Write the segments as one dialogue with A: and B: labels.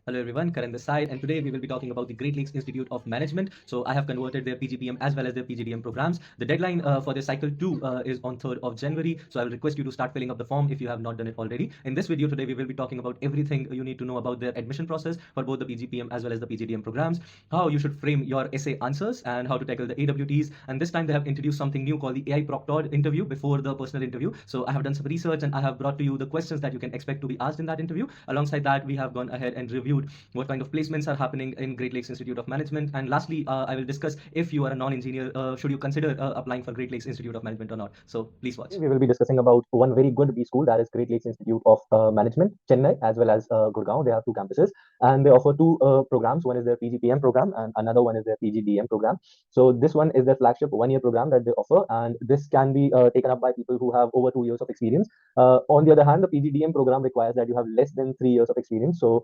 A: Hello everyone, Karan this side, and today we will be talking about the Greatlakes Institute of Management. So I have converted their PGPM as well as their PGDM programs. The deadline for their cycle 2 is on 3rd of January. So I will request you to start filling up the form if you have not done it already. In this video today, we will be talking about everything you need to know about their admission process for both the PGPM as well as the PGDM programs, how you should frame your essay answers, and how to tackle the AWTs. And this time they have introduced something new called the AI proctored interview before the personal interview. So I have done some research and I have brought to you the questions that you can expect to be asked in that interview. Alongside that, we have gone ahead and reviewed what kind of placements are happening in Greatlakes Institute of Management. And lastly, I will discuss if you are a non-engineer, should you consider applying for Greatlakes Institute of Management or not. So please watch.
B: We will be discussing about one very good B school, that is Greatlakes Institute of Management, Chennai, as well as Gurgaon. They have two campuses and they offer two programs. One is their PGPM program and another one is their PGDM program. So this one is their flagship 1 year program that they offer, and this can be taken up by people who have over 2 years of experience. On the other hand, the PGDM program requires that you have less than 3 years of experience. So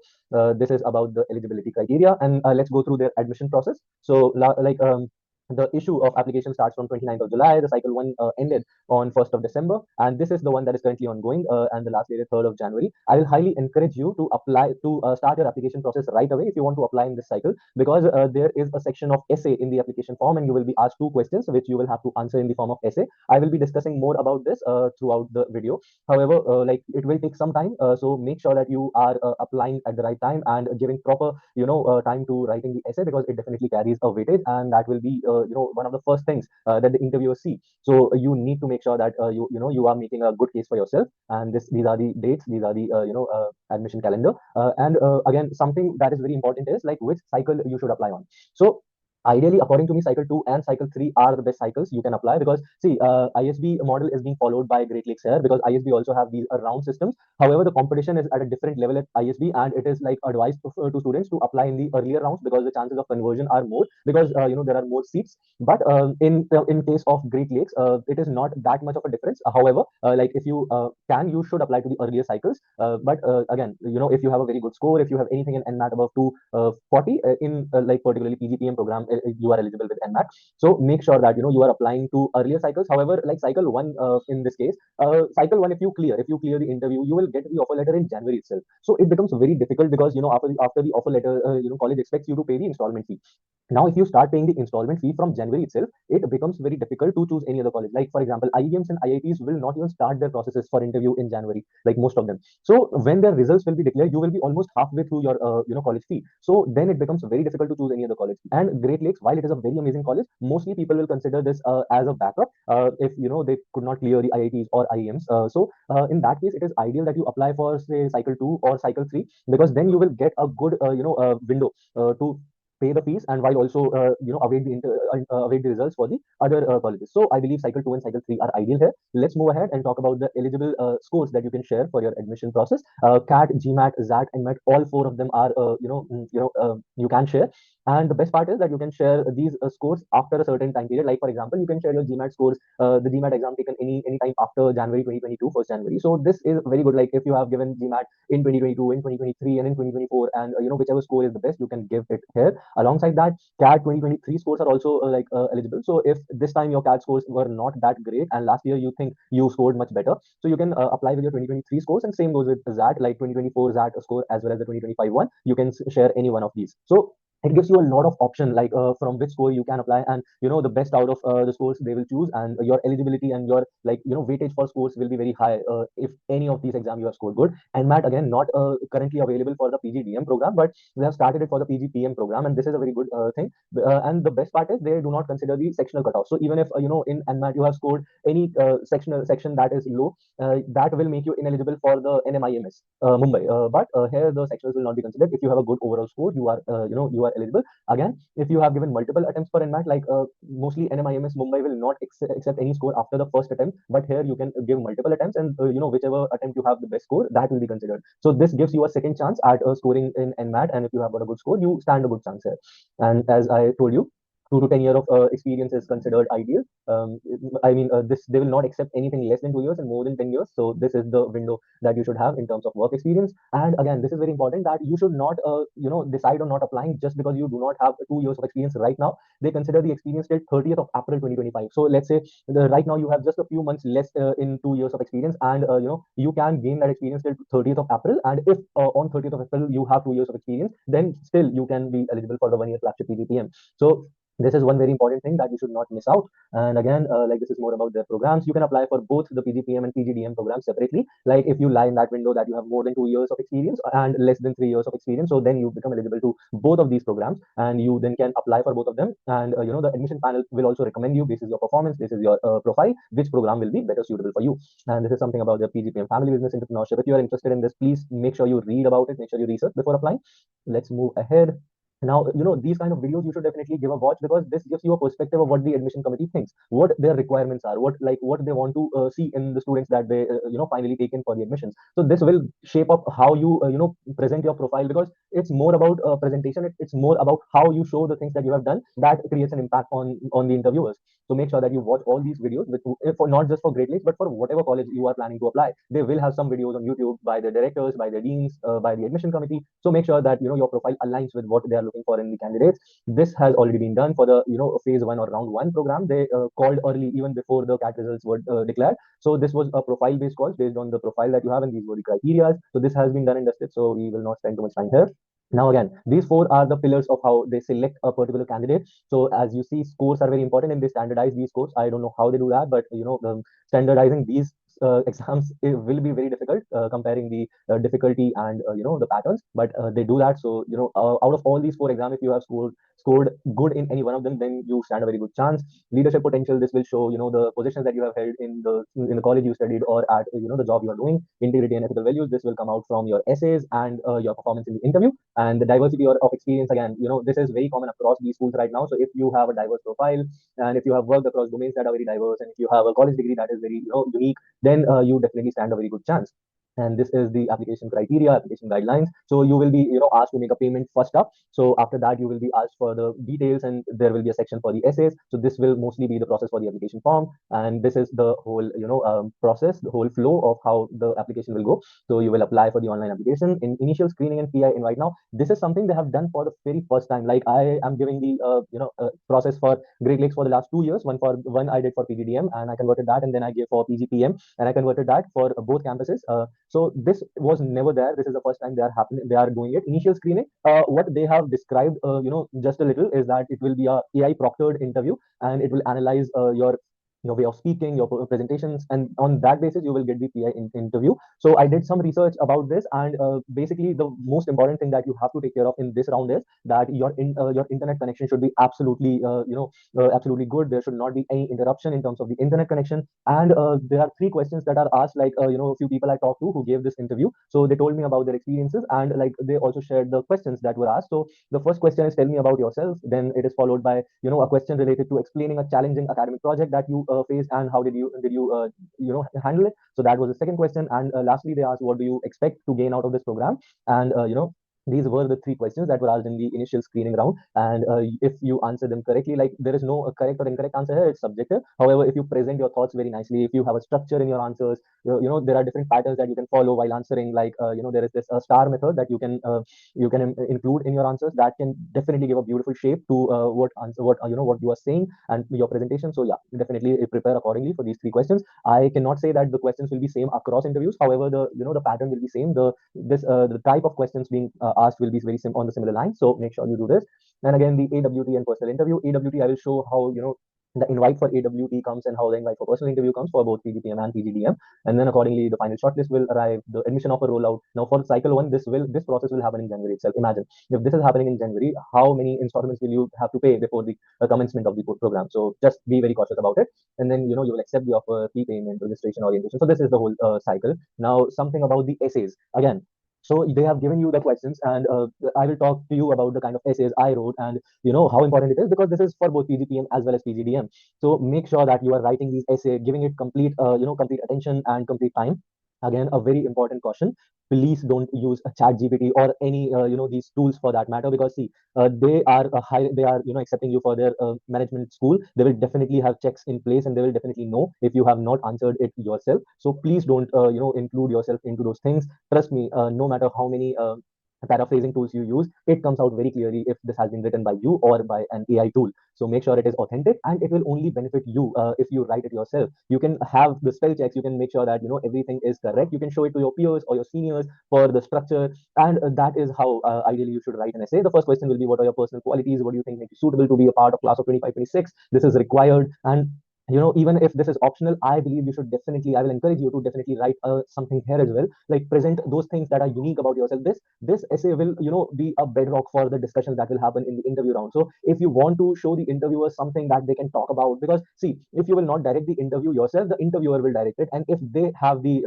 B: this is about the eligibility criteria, and let's go through their admission process. So the issue of application starts from 29th of July. The cycle one ended on 1st of December, and this is the one that is currently ongoing, and the last date is 3rd of January. I will highly encourage you to apply to start your application process right away if you want to apply in this cycle, because there is a section of essay in the application form, and you will be asked two questions which you will have to answer in the form of essay. I will be discussing more about this throughout the video. However, it will take some time, so make sure that you are applying at the right time and giving proper time to writing the essay, because it definitely carries a weightage, and that will be one of the first things that the interviewers see. So you need to make sure that you are making a good case for yourself, and these are the dates, these are the admission calendar, and again, something that is very important is like which cycle you should apply on. So ideally, according to me, cycle 2 and cycle 3 are the best cycles you can apply, because see, ISB model is being followed by Great Lakes here, because ISB also have these round systems. However, the competition is at a different level at ISB, and it is like advised to students to apply in the earlier rounds, because the chances of conversion are more, because there are more seats. But in case of Great Lakes, it is not that much of a difference. However, like if you you should apply to the earlier cycles. But again, if you have a very good score, if you have anything in NMAT above 240 in like particularly PGPM program, you are eligible with NMAT. So make sure that you are applying to earlier cycles. However, like cycle one, in this case, cycle one, if you clear the interview, you will get the offer letter in January itself. So it becomes very difficult, because after the offer letter, college expects you to pay the installment fee. Now, if you start paying the installment fee from January itself, it becomes very difficult to choose any other college. Like, for example, IIMs and IITs will not even start their processes for interview in January, like most of them. So when their results will be declared, you will be almost halfway through your college fee. So then it becomes very difficult to choose any other college. And Great Lakes, while it is a very amazing college, mostly people will consider this as a backup if they could not clear the IITs or IIMs. So in that case, it is ideal that you apply for say cycle 2 or cycle 3, because then you will get a good window to pay the fees, and while also await the results for the other colleges. So I believe cycle 2 and cycle 3 are ideal here. Let's move ahead and talk about the eligible scores that you can share for your admission process. CAT, GMAT, ZAT, and MET, all four of them are you can share. And the best part is that you can share these scores after a certain time period. Like for example, you can share your GMAT scores, the GMAT exam taken any time after January 2022, 1st January. So this is very good. Like if you have given GMAT in 2022, in 2023, and in 2024, and whichever score is the best, you can give it here. Alongside that, CAT 2023 scores are also eligible. So if this time your CAT scores were not that great, and last year you think you scored much better, so you can apply with your 2023 scores, and same goes with ZAT, like 2024 ZAT score as well as the 2025 one. You can share any one of these. So it gives you a lot of option, like from which score you can apply, and the best out of the scores they will choose, and your eligibility and your weightage for scores will be very high if any of these exams you have scored good. And MAT, again, not currently available for the PGDM program, but we have started it for the PGPM program, and this is a very good thing. And the best part is they do not consider the sectional cutoff. So even if in NMAT you have scored any section that is low, that will make you ineligible for the NMIMS Mumbai. But here the sectionals will not be considered. If you have a good overall score, you are you are eligible. Again, if you have given multiple attempts for NMAT, like mostly NMIMS Mumbai will not accept any score after the first attempt, but here you can give multiple attempts, and whichever attempt you have the best score, that will be considered. So this gives you a second chance at scoring in NMAT, and if you have got a good score, you stand a good chance here. And as I told you, 2 to 10 year of experience is considered ideal. I mean, this they will not accept anything less than 2 years and more than 10 years. So this is the window that you should have in terms of work experience. And again, this is very important that you should not, decide on not applying just because you do not have 2 years of experience right now. They consider the experience till 30th of April 2025. So let's say right now you have just a few months less in 2 years of experience, and you can gain that experience till 30th of April. And if on 30th of April you have 2 years of experience, then still you can be eligible for the 1 year flagship PGPM. So this is one very important thing that you should not miss out. And again, like this is more about their programs. You can apply for both the PGPM and PGDM programs separately. Like if you lie in that window that you have more than 2 years of experience and less than 3 years of experience, so then you become eligible to both of these programs, and you then can apply for both of them. And the admission panel will also recommend you basis your performance, basis your profile, which program will be better suitable for you. And this is something about the PGPM family business entrepreneurship. If you are interested in this, please make sure you read about it. Make sure you research before applying. Let's move ahead. Now, these kind of videos you should definitely give a watch, because this gives you a perspective of what the admission committee thinks, what their requirements are, what they want to see in the students that they finally take in for the admissions. So this will shape up how you present your profile, because it's more about presentation. It's more about how you show the things that you have done that creates an impact on the interviewers. So make sure that you watch all these videos for not just for Great Lakes, but for whatever college you are planning to apply. They will have some videos on YouTube by the directors, by the deans, by the admission committee. So make sure that your profile aligns with what they are looking for in the candidates. This has already been done for the phase one or round one program. They called early, even before the CAT results were declared. So this was a profile based call based on the profile that you have, and these were the criteria. So this has been done and dusted. So we will not spend too much time here. Now, again, these four are the pillars of how they select a particular candidate. So as you see, scores are very important, and they standardize these scores. I don't know how they do that, but standardizing these exams, it will be very difficult, comparing the difficulty and the patterns. But they do that. So out of all these four exams, if you have scored good in any one of them, then you stand a very good chance. Leadership potential, this will show the positions that you have held in the college you studied, or at the job you are doing. Integrity and ethical values, this will come out from your essays and your performance in the interview. And the diversity of experience, again, this is very common across these schools right now. So if you have a diverse profile, and if you have worked across domains that are very diverse, and if you have a college degree that is very unique, then you definitely stand a very good chance. And this is the application criteria, application guidelines. So you will be asked to make a payment first up. So after that, you will be asked for the details, and there will be a section for the essays. So this will mostly be the process for the application form, and this is the whole process, the whole flow of how the application will go. So you will apply for the online application in initial screening and PI invite. Now this is something they have done for the very first time. Like I am giving the process for Great Lakes for the last 2 years. One I did for PGDM, and I converted that, and then I gave for PGPM, and I converted that for both campuses. So this was never there. This is the first time they are happening. They are doing it. Initial screening. What they have described, just a little, is that it will be a AI proctored interview, and it will analyze your way of speaking, your presentations, and on that basis you will get the PI interview. So I did some research about this, and basically the most important thing that you have to take care of in this round is that your internet connection should be absolutely absolutely good. There should not be any interruption in terms of the internet connection. And there are three questions that are asked. Like a few people I talked to who gave this interview, so they told me about their experiences, and like they also shared the questions that were asked. So the first question is, tell me about yourself. Then it is followed by a question related to explaining a challenging academic project that you faced, and how did you handle it. So that was the second question. And lastly, they asked, what do you expect to gain out of this program. And these were the three questions that were asked in the initial screening round. And if you answer them correctly, like there is no correct or incorrect answer here, it's subjective. However, if you present your thoughts very nicely, if you have a structure in your answers, there are different patterns that you can follow while answering. Like there is this star method that you can include in your answers, that can definitely give a beautiful shape to what you are saying and your presentation. So yeah, definitely prepare accordingly for these three questions. I cannot say that the questions will be same across interviews. However, the pattern will be same. The type of questions being asked will be very on the similar line. So make sure you do this. And again, the AWT and personal interview. AWT, I will show how the invite for AWT comes, and how the invite for personal interview comes for both PGPM and PGDM. And then accordingly, the final shortlist will arrive, the admission offer rollout. Now for cycle one, this process will happen in January itself. Imagine if this is happening in January, how many installments will you have to pay before the commencement of the program. So just be very cautious about it. And then you will accept the offer, fee payment, registration, orientation. So this is the whole cycle. Now something about the essays again. So they have given you the questions, and I will talk to you about the kind of essays I wrote, and how important it is, because this is for both PGPM as well as PGDM. So make sure that you are writing these essays, giving it complete complete attention and complete time. Again, a very important caution: please don't use a chat gpt or any these tools for that matter, because see, they are they are accepting you for their management school. They will definitely have checks in place, and they will definitely know if you have not answered it yourself. So please don't include yourself into those things. Trust me, no matter how many paraphrasing tools you use, it comes out very clearly if this has been written by you or by an AI tool. So make sure it is authentic, and it will only benefit you if you write it yourself. You can have the spell checks, you can make sure that everything is correct. You can show it to your peers or your seniors for the structure, and that is how ideally you should write an essay. The first question will be, what are your personal qualities? What do you think makes you suitable to be a part of class of 25, 26? This is required, and even if this is optional, I believe you should definitely, I will encourage you to definitely write something here as well, like present those things that are unique about yourself. This essay will be a bedrock for the discussions that will happen in the interview round. So if you want to show the interviewers something that they can talk about, because see, if you will not direct the interview yourself, the interviewer will direct it, and if they have the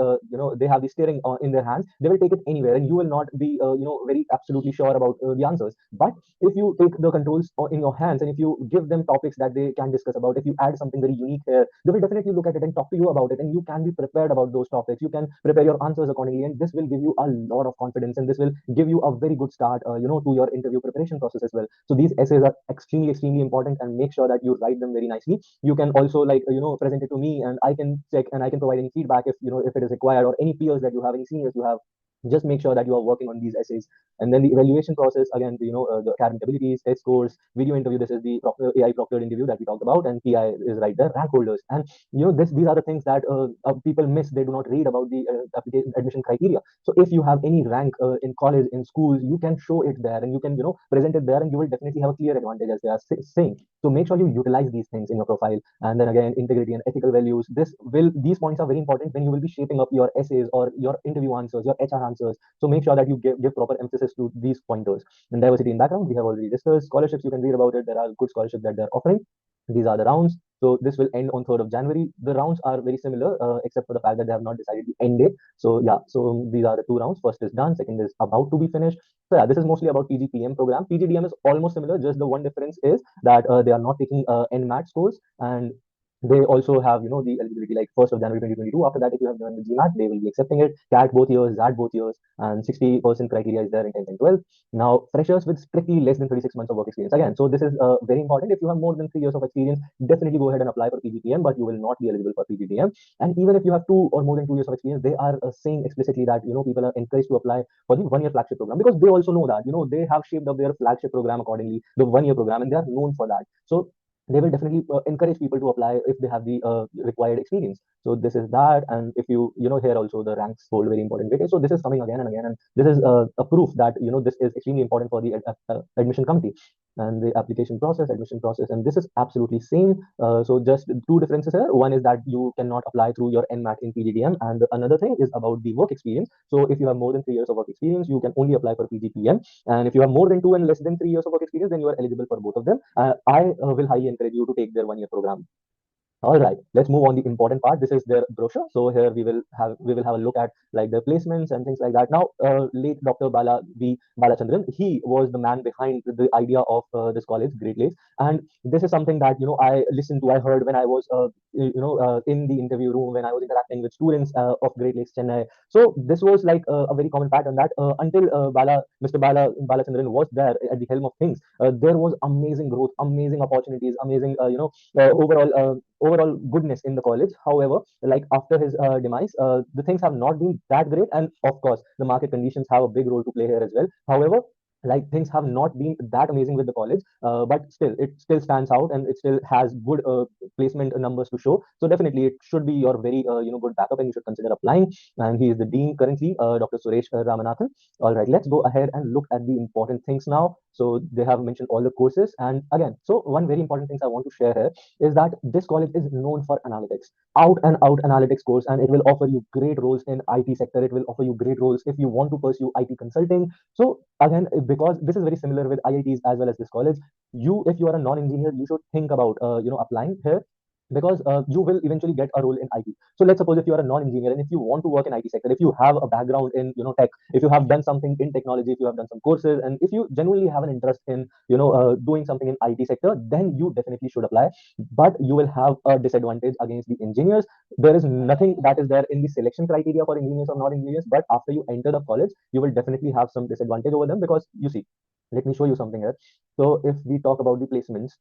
B: they have the steering in their hands, they will take it anywhere, and you will not be very absolutely sure about the answers. But if you take the controls in your hands, and if you give them topics that they can discuss about, if you add something very unique here, they will definitely look at it and talk to you about it, and you can be prepared about those topics. You can prepare your answers accordingly, and this will give you a lot of confidence, and this will give you a very good start to your interview preparation process as well. So these essays are extremely important, and make sure that you write them very nicely. You can also, like, present it to me, and I can check, and I can provide any feedback if if it is required, or any peers that you have, any seniors you have. Just make sure that you are working on these essays. And then the evaluation process, again, the academic abilities, test scores, video interview. This is the AI proctored interview that we talked about, and PI is right there, rank holders. And these are the things that people miss. They do not read about the application admission criteria. So if you have any rank in college, in schools, you can show it there, and you can present it there, and you will definitely have a clear advantage, as they are saying. So make sure you utilize these things in your profile. And then again, integrity and ethical values. These points are very important when you will be shaping up your essays or your interview answers, your HR answers. So make sure that you give proper emphasis to these pointers. And diversity in background, we have already discussed. Scholarships, you can read about it. There are good scholarships that they're offering. These are the rounds. So this will end on 3rd of January. The rounds are very similar, except for the fact that they have not decided the end date. So yeah, so these are the two rounds. First is done. Second is about to be finished. So yeah, this is mostly about PGPM program. PGDM is almost similar. Just the one difference is that they are not taking NMAT scores, and they also have the eligibility like 1st of January 2022. After that, if you have done the GMAT, they will be accepting it. CAT both years, ZAT both years, and 60% criteria is there in 10th and 12th. Now, freshers with strictly less than 36 months of work experience. Again, so this is very important. If you have more than 3 years of experience, definitely go ahead and apply for PGPM, but you will not be eligible for PGDM. And even if you have 2 or more than 2 years of experience, they are saying explicitly that people are encouraged to apply for the 1 year flagship program, because they also know that they have shaped up their flagship program accordingly, the 1 year program, and they are known for that. So they will definitely encourage people to apply if they have the required experience. So this is that. And if here also the ranks hold very important weightage. So this is coming again and again, and this is a proof that this is extremely important for the admission committee. And the application process, admission process, and this is absolutely same. So just two differences here. One is that you cannot apply through your NMAT in PGDM, and another thing is about the work experience. So if you have more than 3 years of work experience, you can only apply for PGPM, and if you have more than 2 and less than 3 years of work experience, then you are eligible for both of them. I will highly encourage you to take their 1 year program. All right, let's move on the important part. This is their brochure. So here we will have a look at like their placements and things like that. Now, late Dr. Bala B. Balachandran, he was the man behind the idea of this college, Greatlakes, and this is something that I listened to, I heard when I was in the interview room, when I was interacting with students of Greatlakes Chennai. So this was like a very common pattern that until Mr. Balachandran was there at the helm of things, there was amazing growth, amazing opportunities, amazing overall goodness in the college. However, like after his demise, the things have not been that great, and of course, the market conditions have a big role to play here as well. However, like things have not been that amazing with the college, but still it still stands out, and it still has good placement numbers to show. So definitely it should be your very good backup, and you should consider applying. And he is the dean currently, Dr. Suresh Ramanathan. All right, let's go ahead and look at the important things now. So they have mentioned all the courses, and again, so one very important thing I want to share here is that this college is known for analytics, out and out analytics course, and it will offer you great roles in IT sector. It will offer you great roles if you want to pursue IT consulting. So again, because this is very similar with IITs as well as this college, if you are a non-engineer, you should think about applying here. because you will eventually get a role in IT. So let's suppose if you are a non-engineer and if you want to work in IT sector, if you have a background in tech, if you have done something in technology, if you have done some courses, and if you genuinely have an interest in doing something in IT sector, then you definitely should apply. But you will have a disadvantage against the engineers. There is nothing that is there in the selection criteria for engineers or non-engineers, but after you enter the college, you will definitely have some disadvantage over them because you see, let me show you something here. So if we talk about the placements,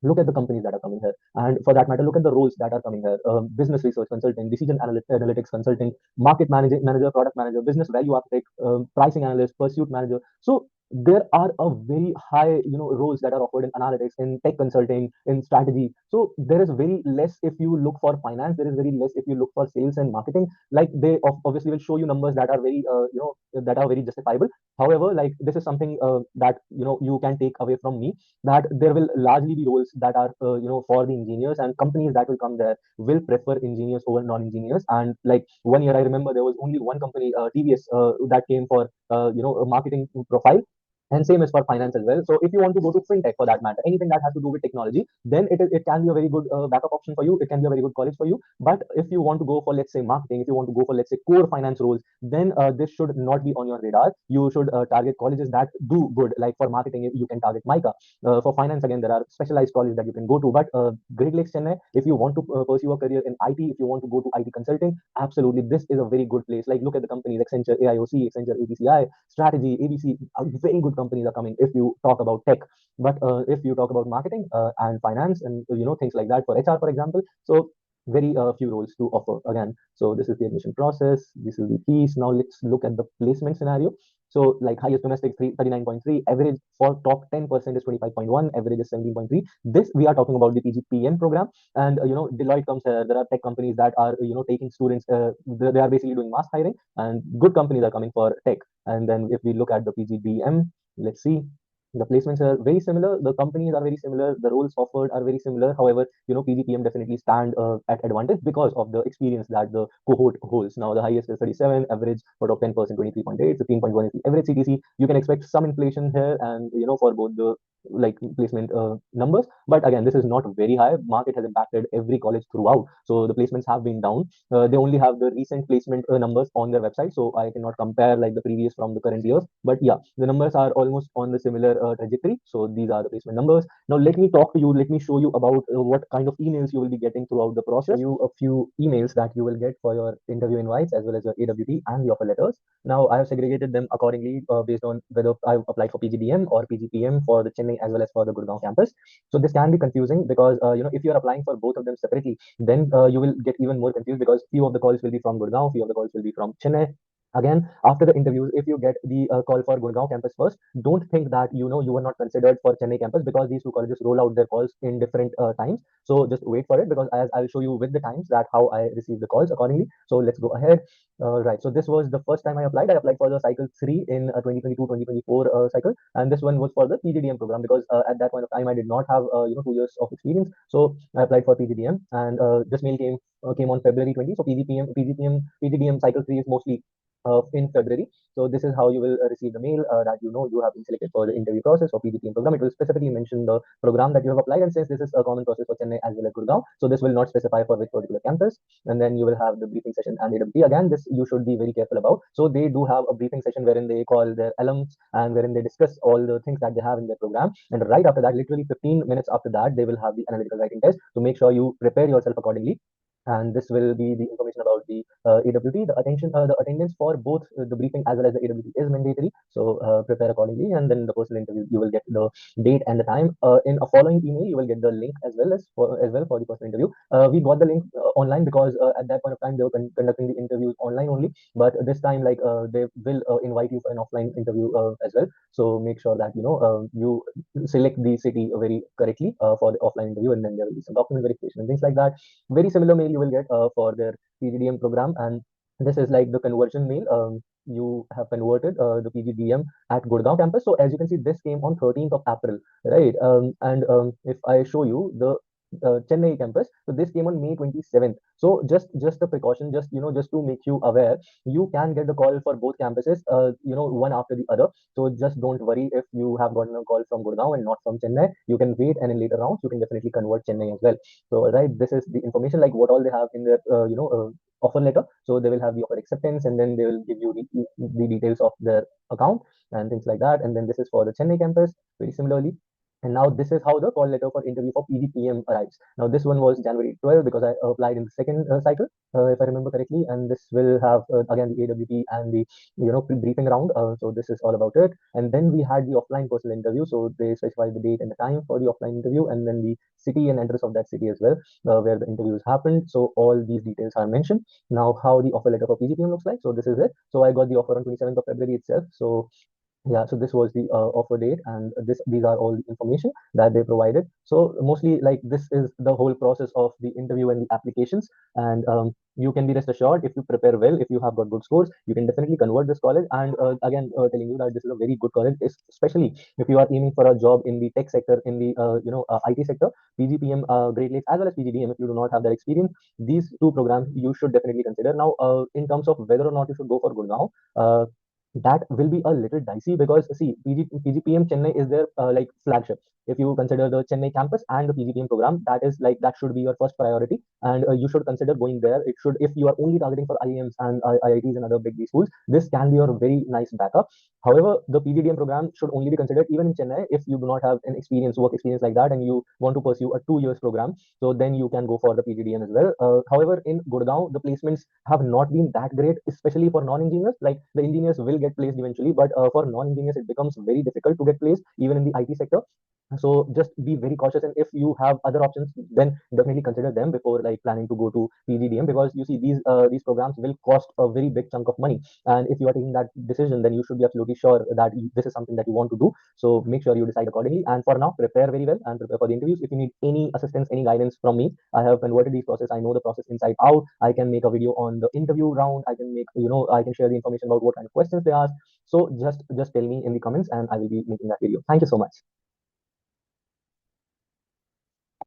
B: look at the companies that are coming here, and for that matter, look at the roles that are coming here: business research consulting, decision analytics consulting, market manager, product manager, business value architect, pricing analyst, pursuit manager. So there are a very high roles that are offered in analytics, in tech consulting, in strategy. So there is very less if you look for finance, there is very less if you look for sales and marketing. Like they obviously will show you numbers that are very that are very justifiable. However, like this is something that you can take away from me, that there will largely be roles that are for the engineers, and companies that will come there will prefer engineers over non-engineers. And like one year I remember there was only one company, TVS, that came for a marketing profile, and same is for finance as well. So if you want to go to fintech, for that matter, anything that has to do with technology, then it can be a very good backup option for you. It can be a very good college for you. But if you want to go for, let's say, marketing, if you want to go for, let's say, core finance roles, then this should not be on your radar. You should target colleges that do good. Like for marketing, you can target Mica. For finance, again, there are specialized colleges that you can go to. But Great Lakes Chennai, if you want to pursue a career in IT, if you want to go to IT consulting, absolutely, this is a very good place. Like look at the companies: Accenture, AIOC, Accenture, ABCI, Strategy, ABC. Very good companies are coming if you talk about tech. But if you talk about marketing and finance and things like that, for HR, for example, so very few roles to offer again. So this is the admission process. This is the fees. Now let's look at the placement scenario. So like highest domestic 39.3, average for top 10% is 25.1, average is 17.3. This we are talking about the PGPM program, and Deloitte comes here. There are tech companies that are taking students. They are basically doing mass hiring, and good companies are coming for tech. And then if we look at the PGDM, let's see. The placements are very similar. The companies are very similar. The roles offered are very similar. However, PGPM definitely stand at advantage because of the experience that the cohort holds. Now, the highest is 37, average for top 10%, 23.8, 15.1 is the average CTC. You can expect some inflation here, and for both the like placement numbers. But again, this is not very high. Market has impacted every college throughout, so the placements have been down. They only have the recent placement numbers on their website, so I cannot compare like the previous from the current years. But yeah, the numbers are almost on the similar trajectory. So these are the placement numbers. Now let me talk to you. Let me show you about what kind of emails you will be getting throughout the process. You a few emails that you will get for your interview invites as well as your AWT and the offer letters. Now I have segregated them accordingly based on whether I've applied for PGDM or PGPM for the Chennai as well as for the Gurgaon campus. So this can be confusing because if you are applying for both of them separately, then you will get even more confused because few of the calls will be from Gurgaon, few of the calls will be from Chennai. Again, after the interviews, if you get the call for Gurgaon campus first, don't think that you were not considered for Chennai campus, because these two colleges roll out their calls in different times. So just wait for it, because as I'll show you with the times that how I receive the calls accordingly. So let's go ahead. Right. So this was the first time I applied. I applied for the cycle 3 in 2022-2024 cycle, and this one was for the PGDM program because at that point of time I did not have 2 years of experience. So I applied for PGDM, and this mail came on February 20. So PGDM cycle 3 is mostly in February. So this is how you will receive the mail that you have been selected for the interview process for PGPM program. It will specifically mention the program that you have applied, and since this is a common process for Chennai as well as Gurgaon, so this will not specify for which particular campus. And then you will have the briefing session and AWT. Again, this you should be very careful about. So they do have a briefing session wherein they call their alums and wherein they discuss all the things that they have in their program. And right after that, literally 15 minutes after that, they will have the analytical writing test. So make sure you prepare yourself accordingly, and this will be the information about the AWT. The attendance for both the briefing as well as the AWT is mandatory. So prepare accordingly, and then the personal interview, you will get the date and the time. In a following email, you will get the link as well for the personal interview. We got the link online because at that point of time they were conducting the interviews online only. But this time, like they will invite you for an offline interview as well. So make sure that you select the city very correctly for the offline interview, and then there will be some document verification and things like that. Very similar mail you will get for their PGDM program, and this is like the conversion mail. You have converted the PGDM at Gurgaon campus. So as you can see, this came on 13th of April, right? And if I show you the Chennai campus. So this came on May 27th. So just a precaution, just to make you aware, you can get the call for both campuses, one after the other. So just don't worry if you have gotten a call from Gurgaon and not from Chennai. You can wait, and in later rounds you can definitely convert Chennai as well. So right, this is the information, like what all they have in their offer letter. So they will have the offer acceptance, and then they will give you the details of their account and things like that. And then this is for the Chennai campus, very similarly. And now this is how the call letter for interview for PGPM arrives. Now this one was January 12 because I applied in the second cycle, if I remember correctly. And this will have again the AWP and the briefing round. So this is all about it. And then we had the offline personal interview. So they specified the date and the time for the offline interview, and then the city and address of that city as well, where the interviews happened. So all these details are mentioned. Now how the offer letter for PGPM looks like. So this is it. So I got the offer on 27th of February itself. So yeah, so this was the offer date, and these are all the information that they provided. So mostly, like, this is the whole process of the interview and the applications. And you can be rest assured, if you prepare well, if you have got good scores, you can definitely convert this college. And again, telling you that this is a very good college, especially if you are aiming for a job in the tech sector, in the IT sector. PGPM, Great Lakes, as well as PGDM, if you do not have that experience, these two programs you should definitely consider. Now, in terms of whether or not you should go for Gurgaon, that will be a little dicey, because see, PGPM Chennai is their like flagship. If you consider the Chennai campus and the PGPM program, that should be your first priority, and you should consider going there. It should, if you are only targeting for IIMs and IITs and other big B schools, this can be your very nice backup. However, the PGDM program should only be considered even in Chennai if you do not have an work experience like that, and you want to pursue a 2 years program. So then you can go for the PGDM as well. However, in Gurgaon, the placements have not been that great, especially for non-engineers. Like, the engineers will get placed eventually, but for non-engineers, it becomes very difficult to get placed, even in the IT sector. So just be very cautious, and if you have other options, then definitely consider them before, like, planning to go to PGDM, because you see, these programs will cost a very big chunk of money. And if you are taking that decision, then you should be absolutely sure that this is something that you want to do. So make sure you decide accordingly. And for now, prepare very well and prepare for the interviews. If you need any assistance, any guidance from me, I have converted these process. I know the process inside out. I can make a video on the interview round. I can I can share the information about what kind of questions they ask. So just tell me in the comments, and I will be making that video. Thank you so much.